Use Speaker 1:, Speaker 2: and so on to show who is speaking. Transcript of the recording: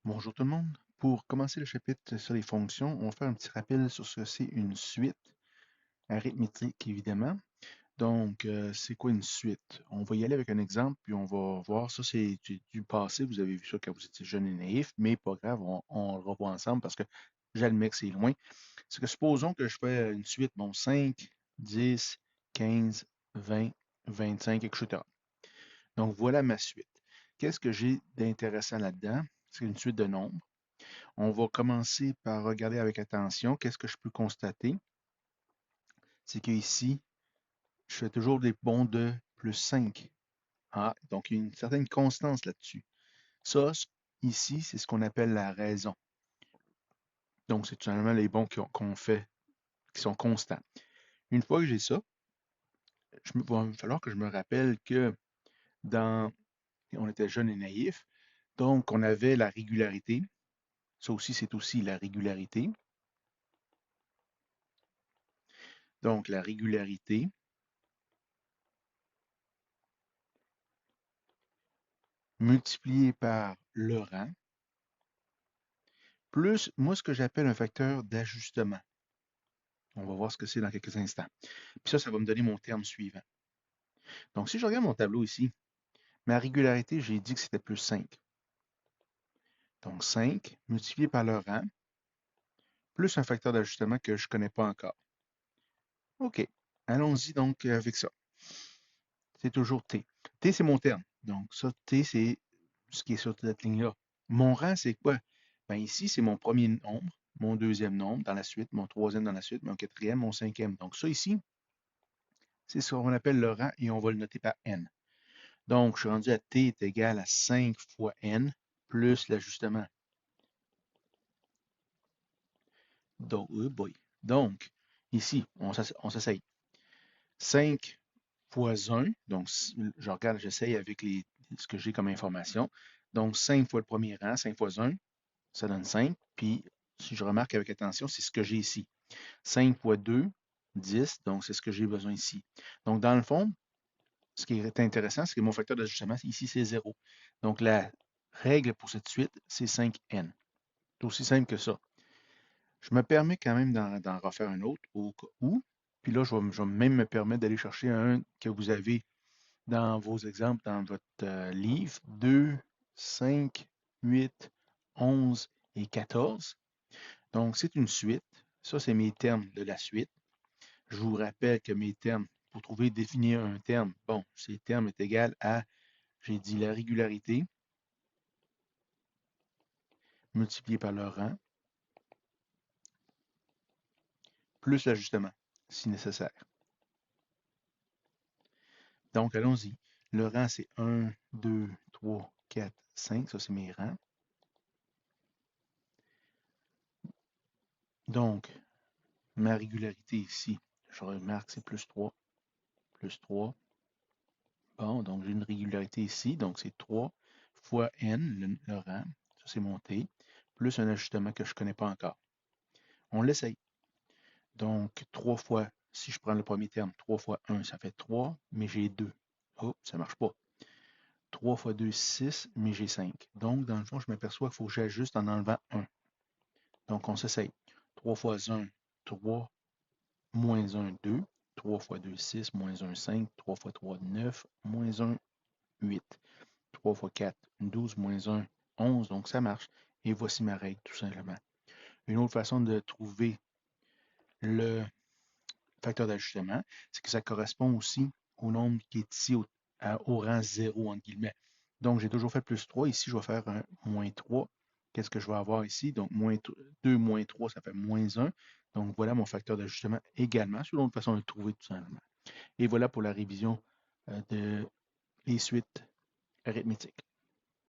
Speaker 1: Bonjour tout le monde. Pour commencer le chapitre sur les fonctions, on va faire un petit rappel sur ce que c'est une suite arithmétique, évidemment. Donc, c'est quoi une suite? On va y aller avec un exemple, puis on va voir. Ça, c'est du passé. Vous avez vu ça quand vous étiez jeune et naïf, mais pas grave, on le revoit ensemble parce que j'admets que c'est loin. C'est que supposons que je fais une suite, bon, 5, 10, 15, 20, 25, etc. Donc, voilà ma suite. Qu'est-ce que j'ai d'intéressant là-dedans? C'est une suite de nombres. On va commencer par regarder avec attention. Qu'est-ce que je peux constater? C'est qu'ici, je fais toujours des bonds de plus 5. Ah, donc il y a une certaine constance là-dessus. Ça, ici, c'est ce qu'on appelle la raison. Donc, c'est tout simplement les bonds qu'on fait, qui sont constants. Une fois que j'ai ça, il va falloir que je me rappelle que on était jeunes et naïfs, donc on avait la régularité. Ça aussi, c'est aussi la régularité. Donc, la régularité multipliée par le rang, plus moi ce que j'appelle un facteur d'ajustement. On va voir ce que c'est dans quelques instants. Puis ça va me donner mon terme suivant. Donc si je regarde mon tableau ici, ma régularité, j'ai dit que c'était plus 5. Donc 5 multiplié par le rang, plus un facteur d'ajustement que je ne connais pas encore. OK, allons-y donc avec ça. C'est toujours T. T, c'est mon terme. Donc ça, T, c'est ce qui est sur cette ligne-là. Mon rang, c'est quoi? Ben ici, c'est mon premier nombre, mon deuxième nombre dans la suite, mon troisième dans la suite, mon quatrième, mon cinquième. Donc ça ici, c'est ce qu'on appelle le rang et on va le noter par n. Donc, je suis rendu à t est égal à 5 fois n plus l'ajustement. Donc, oh boy. Donc, ici, on s'essaye. 5 fois 1, donc je regarde, j'essaye avec ce que j'ai comme information. Donc, 5 fois le premier rang, 5 fois 1, ça donne 5. Puis, si je remarque avec attention, c'est ce que j'ai ici. 5 fois 2, 10, donc c'est ce que j'ai besoin ici. Donc, dans le fond, ce qui est intéressant, c'est que mon facteur d'ajustement, ici, c'est 0. Donc, la règle pour cette suite, c'est 5n. C'est aussi simple que ça. Je me permets quand même d'en refaire un autre au cas où. Puis là, je vais même me permettre d'aller chercher un que vous avez dans vos exemples, dans votre livre. 2, 5, 8, 11 et 14. Donc, c'est une suite. Ça, c'est mes termes de la suite. Je vous rappelle que mes termes, pour trouver, définir un terme, bon, ces termes est égal à, j'ai dit la régularité, multiplié par le rang, plus l'ajustement, si nécessaire. Donc, allons-y. Le rang, c'est 1, 2, 3, 4, 5. Ça, c'est mes rangs. Donc, ma régularité ici, je remarque, c'est plus 3, plus 3. Bon, donc j'ai une régularité ici, donc c'est 3 fois n, le rang, ça c'est mon t, plus un ajustement que je ne connais pas encore. On l'essaye. Donc, 3 fois, si je prends le premier terme, 3 fois 1, ça fait 3, mais j'ai 2. Oh, ça ne marche pas. 3 fois 2, 6, mais j'ai 5. Donc, dans le fond, je m'aperçois qu'il faut que j'ajuste en enlevant 1. Donc, on s'essaye. 3 fois 1, 3, moins 1, 2. 3 fois 2, 6, moins 1, 5. 3 fois 3, 9, moins 1, 8. 3 fois 4, 12, moins 1, 11. Donc, ça marche. Et voici ma règle, tout simplement. Une autre façon de trouver le facteur d'ajustement, c'est que ça correspond aussi au nombre qui est ici au rang 0, entre guillemets. Donc, j'ai toujours fait plus 3. Ici, je vais faire un moins 3. Qu'est-ce que je vais avoir ici? Donc, 2 moins 3, ça fait moins 1. Donc, voilà mon facteur d'ajustement également. C'est une autre façon de le trouver tout simplement. Et voilà pour la révision des suites arithmétiques.